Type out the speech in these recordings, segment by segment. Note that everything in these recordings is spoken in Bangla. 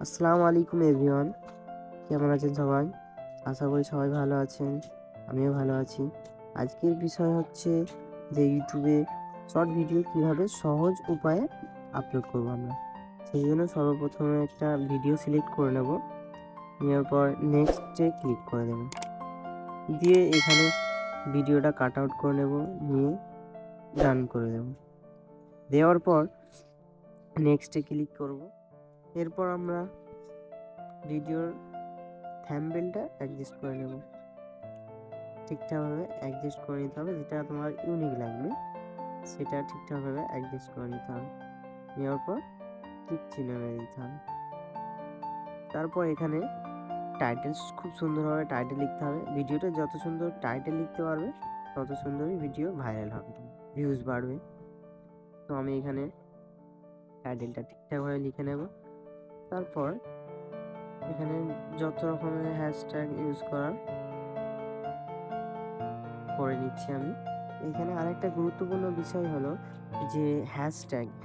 আসসালামু আলাইকুম এভরিওয়ান, কেমন আছেন সবাই? আশা করি সবাই ভালো আছেন, আমিও ভালো আছি। আজকের বিষয় হচ্ছে যে ইউটিউবে শর্ট ভিডিও কিভাবে সহজ উপায়ে আপলোড করব আমরা। সেই জন্য সর্বপ্রথমে একটা ভিডিও সিলেক্ট করে নেব, নেওয়ার পর নেক্সটে ক্লিক করে দেব, দিয়ে এখানে ভিডিওটা কাট আউট করে নেব, নিয়ে ডান করে দেব। দেওয়ার পর নেক্সটে ক্লিক করব। এরপর আমরা ভিডিওর থাম্বনেলটা অ্যাডজাস্ট করে নেব, ঠিকঠাকভাবে অ্যাডজাস্ট করে নিতে হবে। যেটা তোমার ইউনিক লাগবে সেটা ঠিকঠাকভাবে অ্যাডজাস্ট করে নিতে হবে। নেওয়ার পর টিক চিহ্ন মেরে দিতে হবে। তারপর এখানে টাইটেল খুব সুন্দরভাবে টাইটেল লিখতে হবে। ভিডিওটা যত সুন্দর টাইটেল লিখতে পারবে তত সুন্দরই ভিডিও ভাইরাল হবে, ভিউজ বাড়বে। তো আমি এখানে টাইটেলটা ঠিকঠাকভাবে লিখে নেব। তারপর এখানে যত রকমের হ্যাশট্যাগ ইউজ করার করে নিচ্ছি আমি। এখানে আরেকটা গুরুত্বপূর্ণ বিষয় হলো যে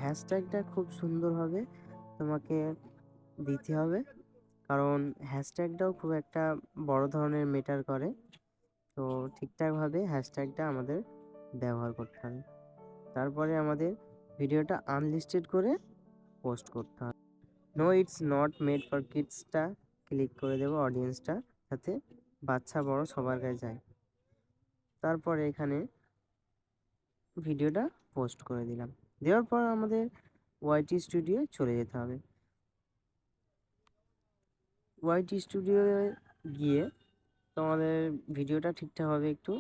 হ্যাশট্যাগটা খুব সুন্দরভাবে তোমাকে দিতে হবে, কারণ হ্যাশট্যাগটাও খুব একটা বড় ধরনের ম্যাটার করে। তো ঠিকঠাকভাবে হ্যাশট্যাগটা আমাদের ব্যবহার করতে হবে। তারপরে আমাদের ভিডিওটা আনলিস্টেড করে পোস্ট করতে হবে। No it's not made for কিডসটা ক্লিক করে দেবো, অডিয়েন্সটা যাতে বাচ্চা বড় সবার কাছে যায়। তারপরে এখানে ভিডিওটা পোস্ট করে দিলাম। দেওয়ার পর আমাদের ওয়াইটি স্টুডিও চলে যেতে হবে। ওয়াইটি স্টুডিও গিয়ে তোমাদের ভিডিওটা ঠিকঠাকভাবে একটু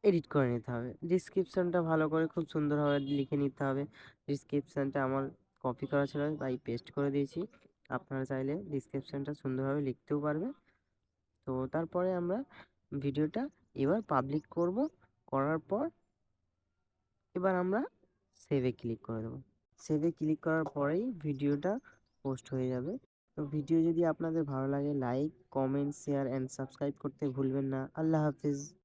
এডিট করে নিতে হবে। ডিসক্রিপশানটা ভালো করে খুব সুন্দরভাবে লিখে নিতে হবে। ডিসক্রিপশানটা আমার কপি করা ছিল তাই পেস্ট করে দিয়েছি, আপনারা চাইলে ডিসক্রিপশানটা সুন্দরভাবে লিখতেও পারবে। তো তারপরে আমরা ভিডিওটা এবার পাবলিক করব। করার পর এবার আমরা সেভে ক্লিক করে দেবো। সেভে ক্লিক করার পরেই ভিডিওটা পোস্ট হয়ে যাবে। তো ভিডিও যদি আপনাদের ভালো লাগে like, comment, share and subscribe করতে ভুলবেন না। আল্লাহ হাফিজ।